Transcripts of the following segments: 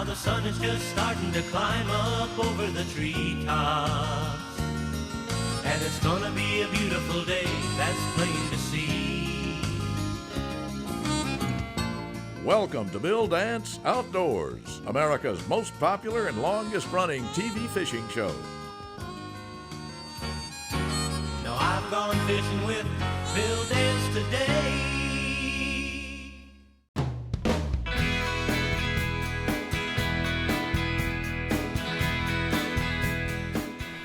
the sun is just starting to climb up over the treetops. And it's gonna be a beautiful day, that's plain to see. Welcome to Bill Dance Outdoors, America's most popular and longest-running TV fishing show. Now I've gone fishing with Bill Dance today.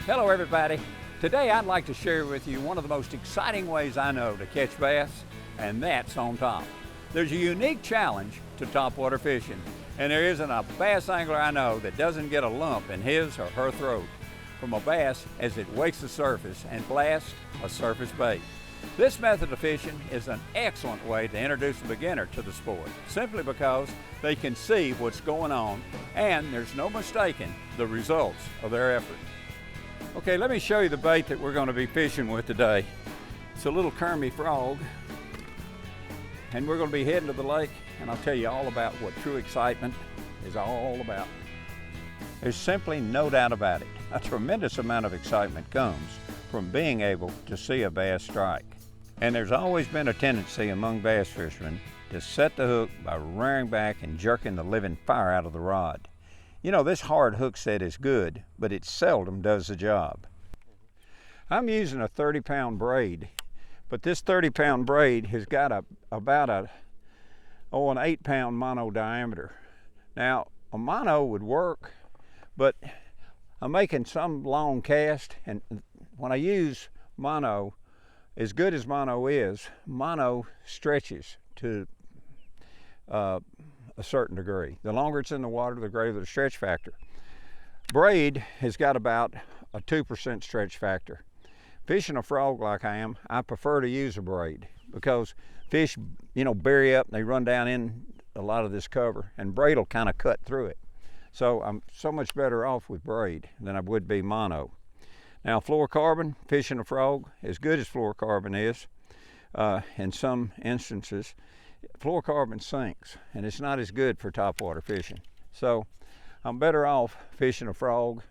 Hello everybody. Today I'd like to share with you one of the most exciting ways I know to catch bass, and that's on top. There's a unique challenge to topwater fishing, and there isn't a bass angler I know that doesn't get a lump in his or her throat from a bass as it wakes the surface and blasts a surface bait. This method of fishing is an excellent way to introduce a beginner to the sport, simply because they can see what's going on and there's no mistaking the results of their effort. Okay, let me show you the bait that we're going to be fishing with today. It's a little Kermie frog, and we're going to be heading to the lake, and I'll tell you all about what true excitement is all about. There's simply no doubt about it. A tremendous amount of excitement comes from being able to see a bass strike. And there's always been a tendency among bass fishermen to set the hook by rearing back and jerking the living fire out of the rod. You know, this hard hook set is good, but it seldom does the job. I'm using a 30-pound braid, but this 30-pound braid has got about an 8-pound mono diameter. Now, a mono would work, but I'm making some long cast, and when I use mono, as good as mono is, mono stretches to a certain degree. The longer it's in the water, the greater the stretch factor. Braid has got about a 2% stretch factor. Fishing a frog like I am, I prefer to use a braid because fish, you know, bury up and they run down in a lot of this cover, and braid will kind of cut through it. So I'm so much better off with braid than I would be mono. Now, fluorocarbon, fishing a frog, as good as fluorocarbon is, in some instances, fluorocarbon sinks, and it's not as good for topwater fishing. So I'm better off fishing a frog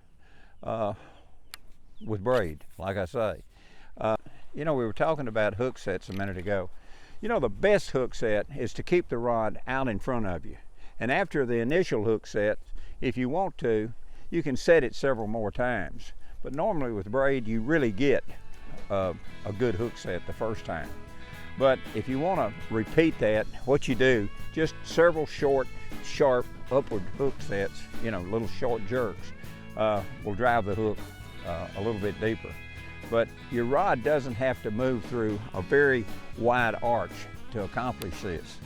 with braid, like I say. You know, we were talking about hook sets a minute ago. You know, the best hook set is to keep the rod out in front of you. And after the initial hook set, if you want to, you can set it several more times. But normally with braid, you really get a good hook set the first time. But if you want to repeat that, what you do, just several short, sharp, upward hook sets, you know, little short jerks, will drive the hook a little bit deeper. But your rod doesn't have to move through a very wide arch to accomplish this.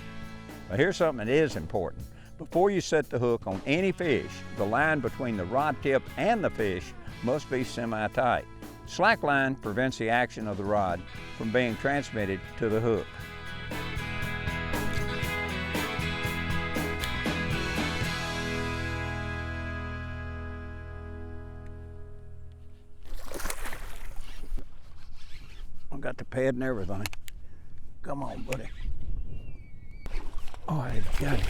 Now, here's something that is important. Before you set the hook on any fish, the line between the rod tip and the fish must be semi-tight. Slack line prevents the action of the rod from being transmitted to the hook. I got the pad and everything. Come on, buddy. Oh, I got it.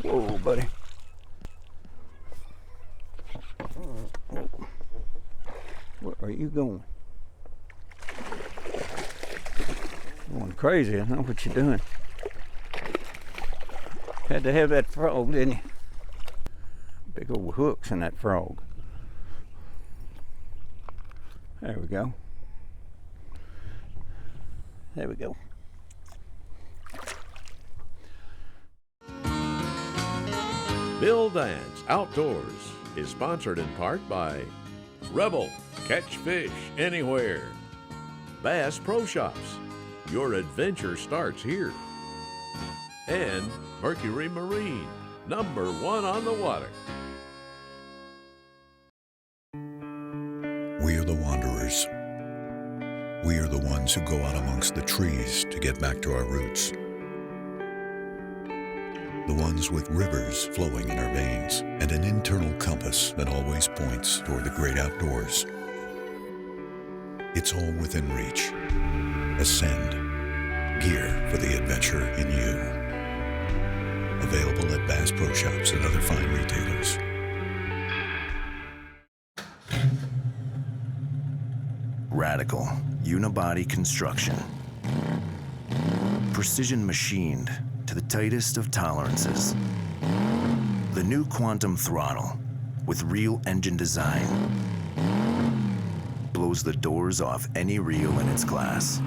Whoa, buddy. Where are you going? Going crazy, I know what you're doing. Had to have that frog, didn't you? Big old hooks in that frog. There we go. There we go. Bill Dance Outdoors is sponsored in part by Rebel, catch fish anywhere. Bass Pro Shops, your adventure starts here. And Mercury Marine, #1 on the water. We are the wanderers. We are the ones who go out amongst the trees to get back to our roots. The ones with rivers flowing in our veins and an internal compass that always points toward the great outdoors. It's all within reach. Ascend. Gear for the adventure in you. Available at Bass Pro Shops and other fine retailers. Radical unibody construction. Precision machined to the tightest of tolerances. The new Quantum throttle with real engine design blows the doors off any reel in its class.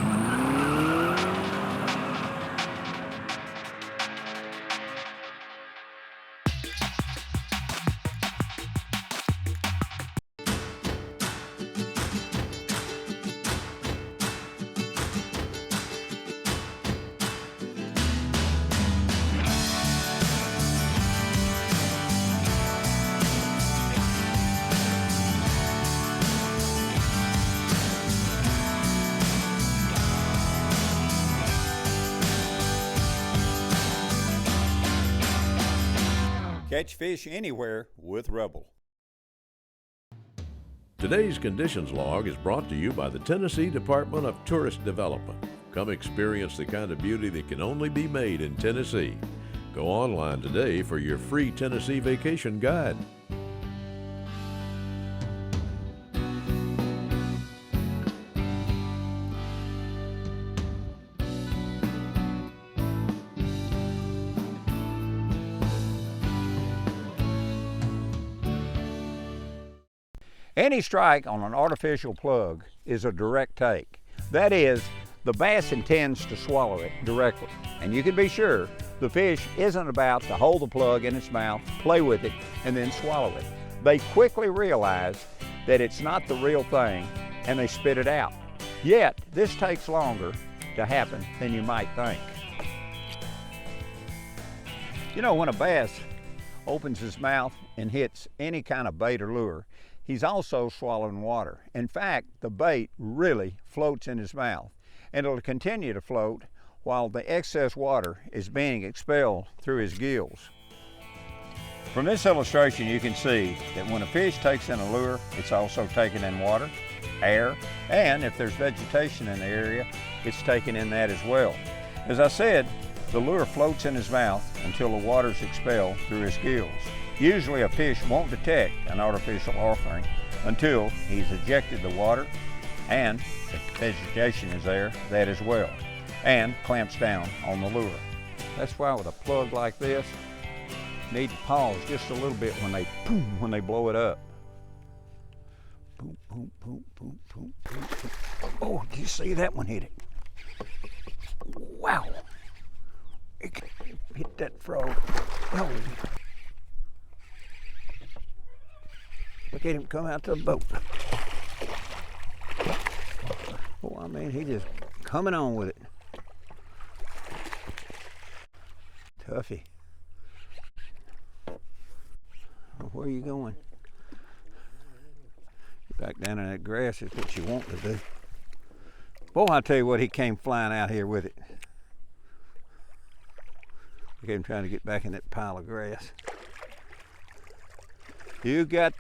Catch fish anywhere with Rebel. Today's Conditions Log is brought to you by the Tennessee Department of Tourist Development. Come experience the kind of beauty that can only be made in Tennessee. Go online today for your free Tennessee vacation guide. Any strike on an artificial plug is a direct take. That is, the bass intends to swallow it directly. And you can be sure the fish isn't about to hold the plug in its mouth, play with it, and then swallow it. They quickly realize that it's not the real thing and they spit it out. Yet, this takes longer to happen than you might think. You know, when a bass opens his mouth and hits any kind of bait or lure, he's also swallowing water. In fact, the bait really floats in his mouth, and it'll continue to float while the excess water is being expelled through his gills. From this illustration, you can see that when a fish takes in a lure, it's also taking in water, air, and if there's vegetation in the area, it's taking in that as well. As I said, the lure floats in his mouth until the water's expelled through his gills. Usually a fish won't detect an artificial offering until he's ejected the water, and if vegetation is there, that as well, and clamps down on the lure. That's why with a plug like this, you need to pause just a little bit when they blow it up. Boom, boom, boom, boom, boom, boom, boom. Oh, did you see that one hit it? Wow! It hit that frog. Oh. Look at him come out to the boat. Oh, I mean, he just coming on with it. Tuffy. Where are you going? Back down in that grass is what you want to do. Boy, I tell you what, he came flying out here with it. Look at him trying to get back in that pile of grass. You got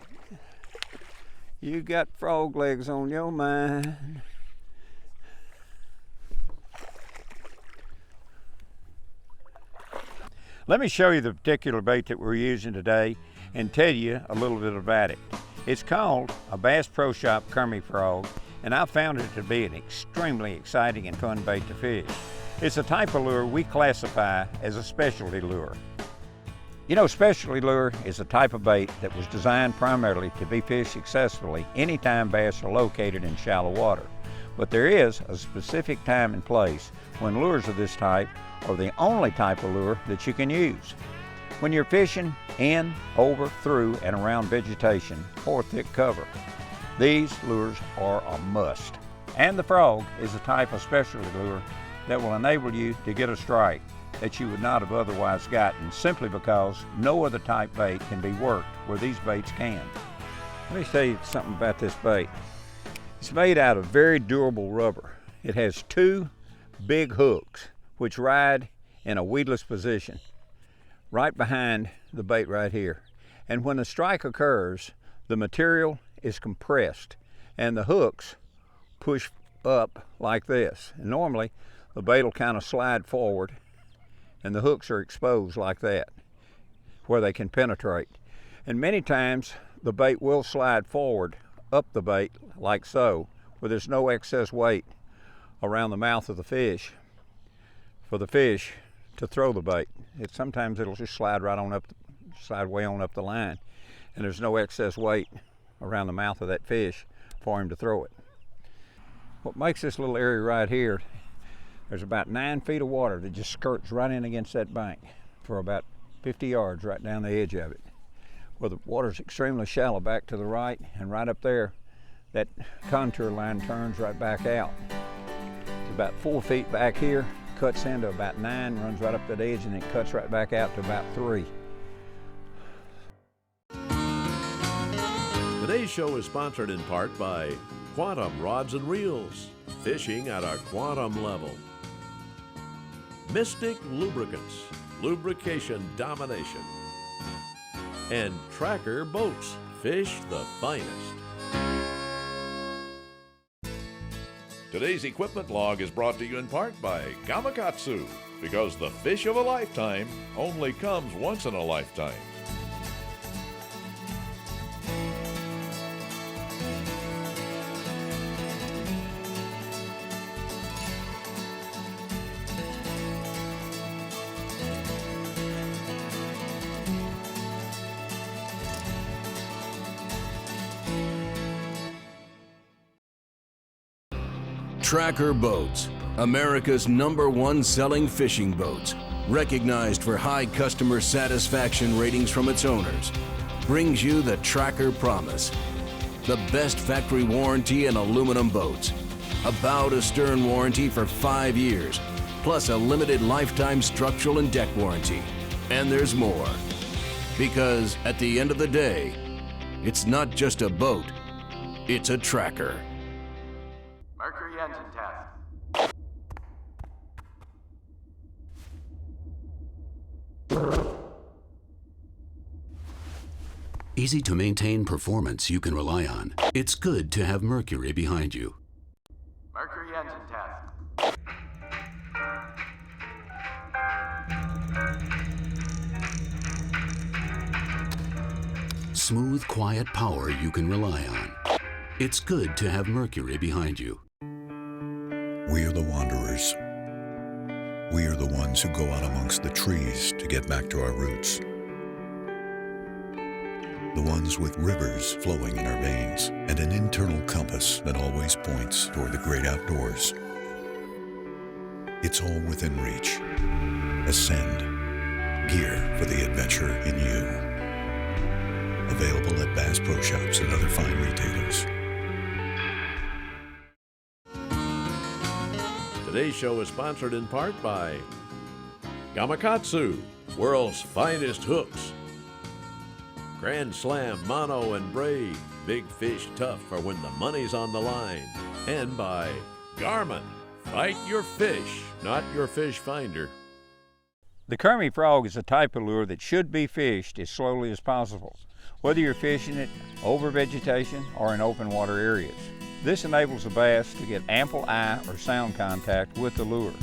frog legs on your mind. Let me show you the particular bait that we're using today and tell you a little bit about it. It's called a Bass Pro Shop Kermie Frog, and I found it to be an extremely exciting and fun bait to fish. It's a type of lure we classify as a specialty lure. You know, specialty lure is a type of bait that was designed primarily to be fished successfully anytime bass are located in shallow water. But there is a specific time and place when lures of this type are the only type of lure that you can use. When you're fishing in, over, through, and around vegetation or thick cover, these lures are a must. And the frog is a type of specialty lure that will enable you to get a strike that you would not have otherwise gotten, simply because no other type bait can be worked where these baits can. Let me tell you something about this bait. It's made out of very durable rubber. It has two big hooks which ride in a weedless position right behind the bait right here. And when the strike occurs, the material is compressed and the hooks push up like this. And normally the bait will kind of slide forward and the hooks are exposed like that where they can penetrate. And many times the bait will slide forward up the bait like so, where there's no excess weight around the mouth of the fish for the fish to throw the bait. Sometimes it'll just slide right on up, slide way on up the line, and there's no excess weight around the mouth of that fish for him to throw it. What makes this little area right here, there's about 9 feet of water that just skirts right in against that bank for about 50 yards right down the edge of it, where the water's extremely shallow back to the right, and right up there that contour line turns right back out. It's about 4 feet back here, cuts into about 9, runs right up that edge, and then cuts right back out to about 3. Today's show is sponsored in part by Quantum Rods and Reels, fishing at a quantum level. Mystic Lubricants, lubrication domination. And Tracker Boats, fish the finest. Today's equipment log is brought to you in part by Gamakatsu, because the fish of a lifetime only comes once in a lifetime. Tracker Boats, America's #1 selling fishing boats, recognized for high customer satisfaction ratings from its owners, brings you the Tracker Promise, the best factory warranty in aluminum boats, a bow to stern warranty for 5 years, plus a limited lifetime structural and deck warranty. And there's more, because at the end of the day, it's not just a boat, it's a tracker. Mercury engine test. Easy to maintain performance you can rely on. It's good to have Mercury behind you. Mercury engine test. Smooth, quiet power you can rely on. It's good to have Mercury behind you. We are the wanderers. We are the ones who go out amongst the trees to get back to our roots. The ones with rivers flowing in our veins and an internal compass that always points toward the great outdoors. It's all within reach. Ascend. Gear for the adventure in you. Available at Bass Pro Shops and other fine retailers. Today's show is sponsored in part by Gamakatsu, world's finest hooks. Grand Slam Mono and Braid, big fish tough for when the money's on the line. And by Garmin, fight your fish, not your fish finder. The Kermie frog is a type of lure that should be fished as slowly as possible, whether you're fishing it over vegetation or in open water areas. This enables the bass to get ample eye or sound contact with the lure.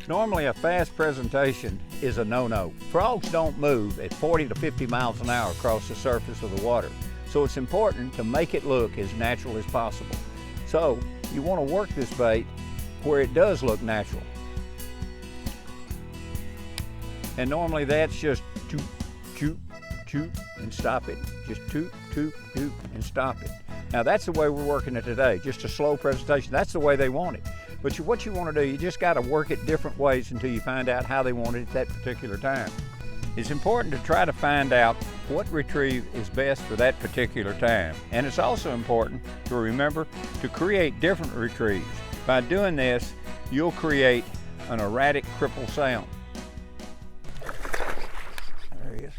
Normally a fast presentation is a no-no. Frogs don't move at 40 to 50 miles an hour across the surface of the water, so it's important to make it look as natural as possible. So you want to work this bait where it does look natural. And normally that's just toot, toot, toot, and stop it. Just toot, toot, toot, and stop it. Now that's the way we're working it today, just a slow presentation. That's the way they want it. But what you want to do, you just got to work it different ways until you find out how they want it at that particular time. It's important to try to find out what retrieve is best for that particular time. And it's also important to remember to create different retrieves. By doing this, you'll create an erratic cripple sound. There he is.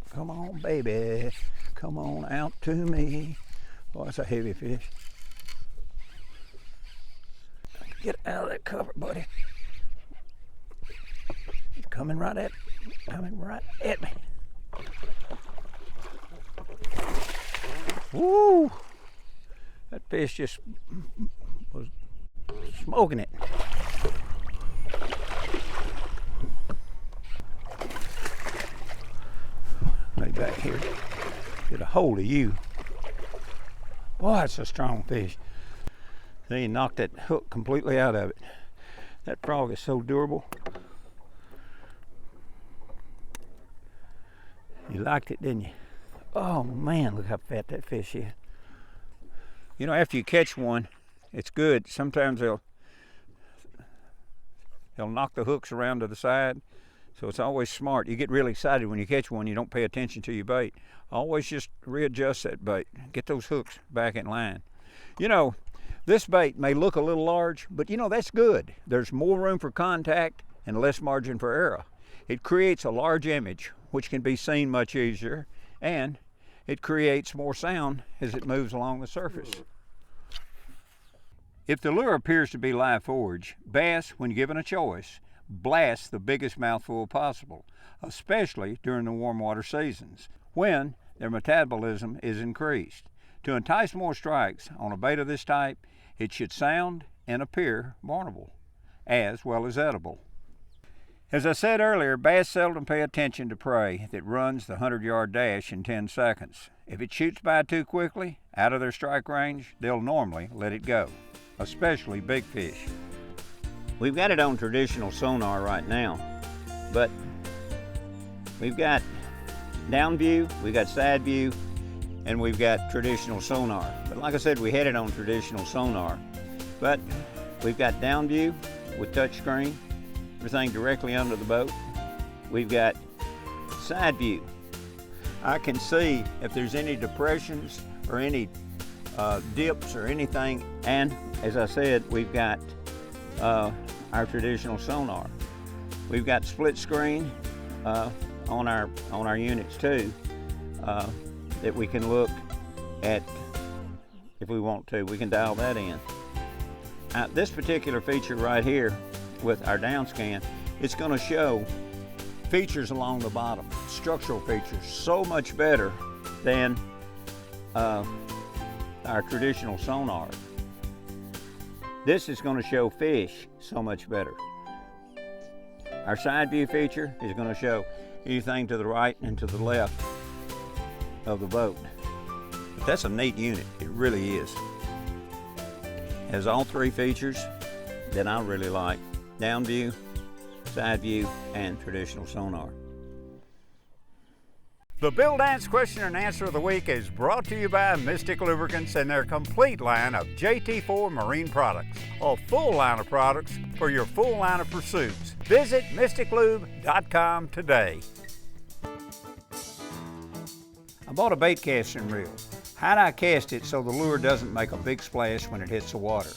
Come on, baby. Come on out to me. Oh, that's a heavy fish. Get out of that cover, buddy. He's coming right at me. Woo! That fish just was smoking it. Maybe back here, get a hold of you. Boy, it's a strong fish. They knocked that hook completely out of it. That frog is so durable. You liked it, didn't you? Oh man, look how fat that fish is. You know, after you catch one, it's good. Sometimes they'll knock the hooks around to the side. So it's always smart. You get really excited when you catch one, you don't pay attention to your bait. Always just readjust that bait. Get those hooks back in line. You know, this bait may look a little large, but you know, that's good. There's more room for contact and less margin for error. It creates a large image, which can be seen much easier, and it creates more sound as it moves along the surface. If the lure appears to be live forage, bass, when given a choice, blast the biggest mouthful possible, especially during the warm water seasons, when their metabolism is increased. To entice more strikes on a bait of this type, it should sound and appear vulnerable, as well as edible. As I said earlier, bass seldom pay attention to prey that runs the 100-yard dash in 10 seconds. If it shoots by too quickly, out of their strike range, they'll normally let it go, especially big fish. We've got it on traditional sonar right now, but we've got down view, we've got side view, and we've got traditional sonar. But like I said, we had it on traditional sonar, but we've got down view with touch screen, everything directly under the boat. We've got side view. I can see if there's any depressions or any dips or anything, and as I said, we've got our traditional sonar. We've got split screen on our units too, that we can look at if we want to. We can dial that in. This particular feature right here with our down scan, it's going to show features along the bottom, structural features, so much better than our traditional sonar. This is going to show fish so much better. Our side view feature is going to show anything to the right and to the left of the boat. But that's a neat unit, it really is. It has all three features that I really like: down view, side view, and traditional sonar. The Bill Dance Question and Answer of the Week is brought to you by Mystic Lubricants and their complete line of JT4 marine products. A full line of products for your full line of pursuits. Visit mysticlube.com today. I bought a bait casting reel. How'd I cast it so the lure doesn't make a big splash when it hits the water?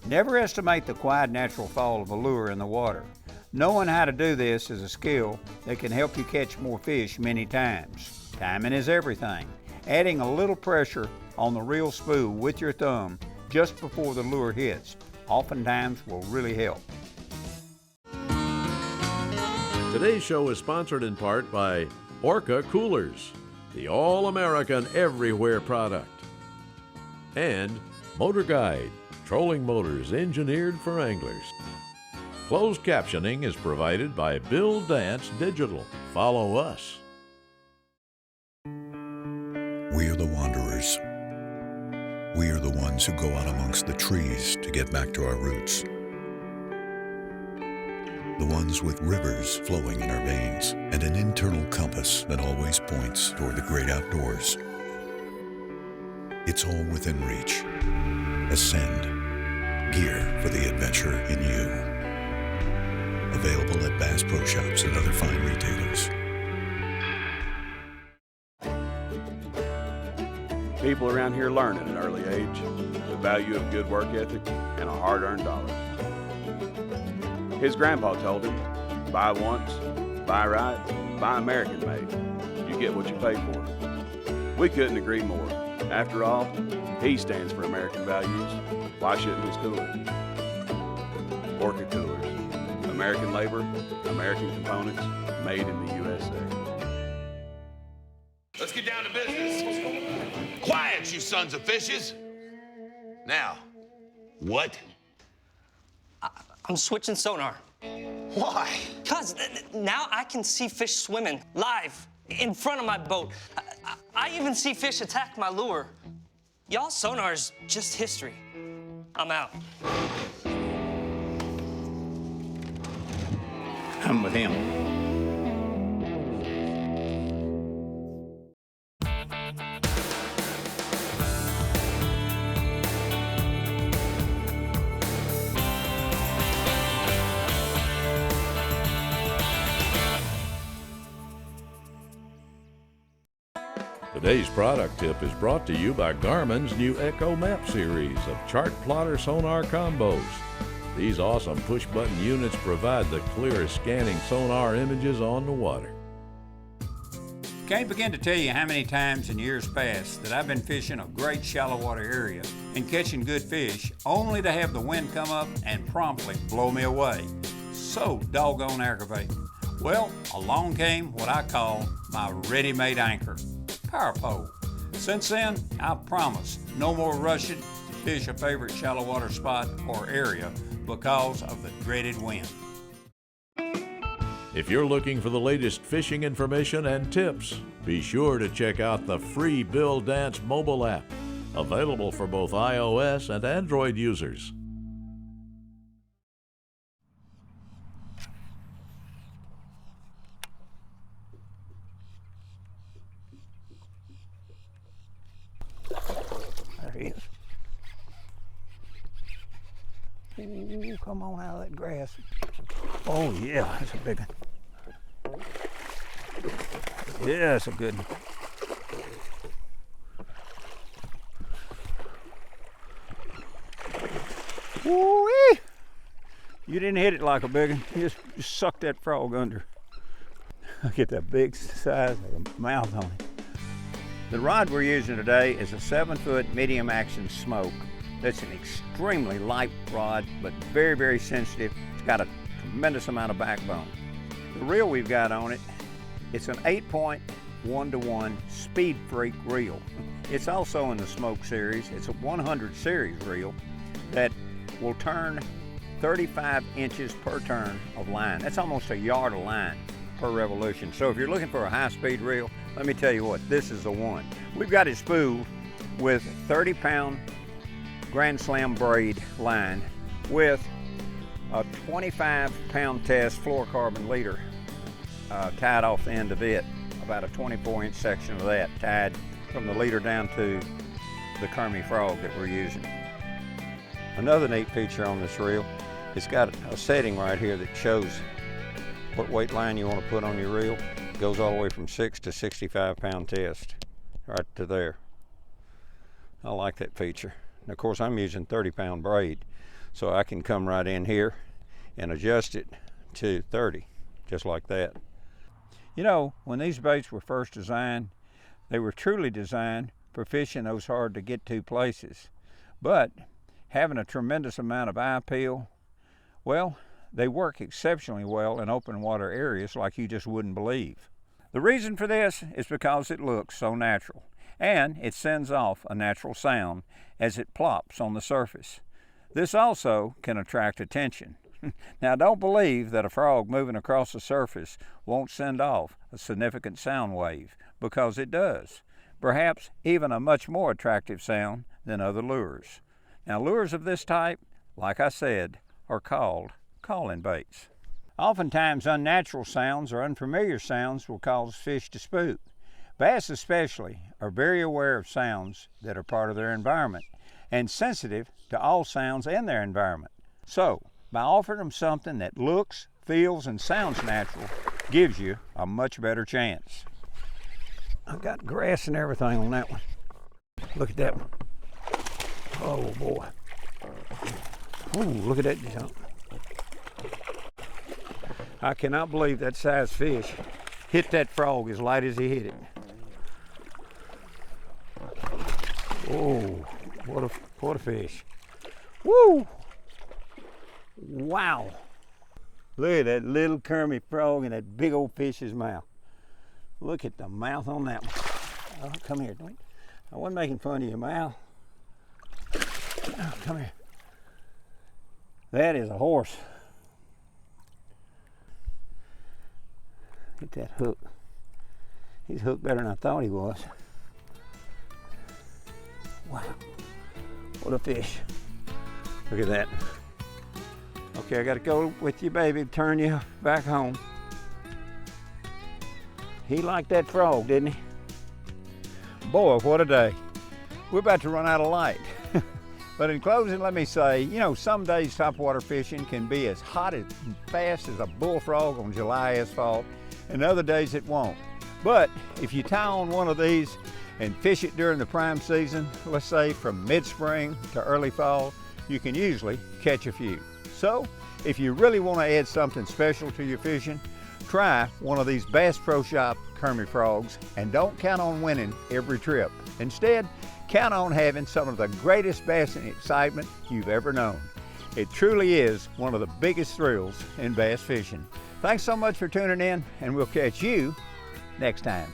Never estimate the quiet natural fall of a lure in the water. Knowing how to do this is a skill that can help you catch more fish many times. Timing is everything. Adding a little pressure on the reel spool with your thumb just before the lure hits oftentimes will really help. Today's show is sponsored in part by Orca Coolers, the all-American everywhere product, and Motor Guide, trolling motors engineered for anglers. Closed captioning is provided by Bill Dance Digital. Follow us. We are the wanderers. We are the ones who go out amongst the trees to get back to our roots. The ones with rivers flowing in our veins and an internal compass that always points toward the great outdoors. It's all within reach. Ascend. Gear for the adventure in you. Available at Bass Pro Shops and other fine retailers. People around here learn at an early age the value of good work ethic and a hard-earned dollar. His grandpa told him, buy once, buy right, buy American made. You get what you pay for. We couldn't agree more. After all, he stands for American values. Why shouldn't his cooler? Orca Coolers. American labor, American components, made in the USA. Let's get down to business. Quiet, you sons of fishes. Now, what? I'm switching sonar. Why? Cause now I can see fish swimming live in front of my boat. I even see fish attack my lure. Y'all sonar's just history. I'm out. I'm with him. Today's product tip is brought to you by Garmin's new Echo Map series of chart plotter sonar combos. These awesome push-button units provide the clearest scanning sonar images on the water. Can't begin to tell you how many times in years past that I've been fishing a great shallow water area and catching good fish only to have the wind come up and promptly blow me away. So doggone aggravating. Well, along came what I call my ready-made anchor, power pole. Since then, I promise no more rushing to fish a favorite shallow water spot or area because of the dreaded wind. If you're looking for the latest fishing information and tips, be sure to check out the free Bill Dance mobile app, available for both iOS and Android users. There he is. Ooh, come on out of that grass. Oh yeah, that's a big one. Yeah, that's a good one. Woo-wee! You didn't hit it like a big one. You just sucked that frog under. Look at that big size of the mouth on it. The rod we're using today is a 7-foot medium action smoke. That's an extremely light rod, but very, very sensitive. It's got a tremendous amount of backbone. The reel we've got on it, it's an 8-point 1-to-1 Speed Freak reel. It's also in the Smoke series. It's a 100 series reel that will turn 35 inches per turn of line. That's almost a yard of line per revolution. So if you're looking for a high-speed reel, let me tell you what, this is the one. We've got it spooled with 30-pound Grand Slam braid line with a 25-pound test fluorocarbon leader tied off the end of it, about a 24-inch section of that tied from the leader down to the Kermie frog that we're using. Another neat feature on this reel, it's got a setting right here that shows what weight line you want to put on your reel. It goes all the way from 6 to 65-pound test, right to there. I like that feature. And of course, I'm using 30-pound braid, so I can come right in here and adjust it to 30, just like that. You know, when these baits were first designed, they were truly designed for fishing those hard to get to places. But having a tremendous amount of eye appeal, well, they work exceptionally well in open water areas like you just wouldn't believe. The reason for this is because it looks so natural, and it sends off a natural sound as it plops on the surface. This also can attract attention. Now, don't believe that a frog moving across the surface won't send off a significant sound wave, because it does. Perhaps even a much more attractive sound than other lures. Now, lures of this type, like I said, are called calling baits. Oftentimes, unnatural sounds or unfamiliar sounds will cause fish to spook. Bass especially are very aware of sounds that are part of their environment and sensitive to all sounds in their environment. So, by offering them something that looks, feels, and sounds natural, gives you a much better chance. I've got grass and everything on that one. Look at that one. Oh boy. Ooh, look at that jump. I cannot believe that size fish hit that frog as light as he hit it. Oh, what a fish. Woo! Wow. Look at that little Kermie frog in that big old fish's mouth. Look at the mouth on that one. Oh, come here. I wasn't making fun of your mouth. Come here. That is a horse. Get that hook. He's hooked better than I thought he was. Wow, what a fish. Look at that. Okay, I gotta go with you, baby, turn you back home. He liked that frog, didn't he? Boy, what a day. We're about to run out of light. But in closing, let me say, you know, some days topwater fishing can be as hot and fast as a bullfrog on July asphalt, and other days it won't. But if you tie on one of these and fish it during the prime season, let's say from mid-spring to early fall, you can usually catch a few. So, if you really want to add something special to your fishing, try one of these Bass Pro Shop Kermit frogs and don't count on winning every trip. Instead, count on having some of the greatest bass and excitement you've ever known. It truly is one of the biggest thrills in bass fishing. Thanks so much for tuning in, and we'll catch you next time.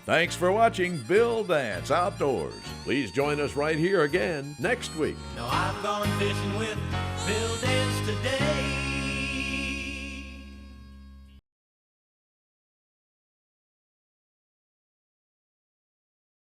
Thanks for watching Bill Dance Outdoors. Please join us right here again next week. Now I've gone fishing with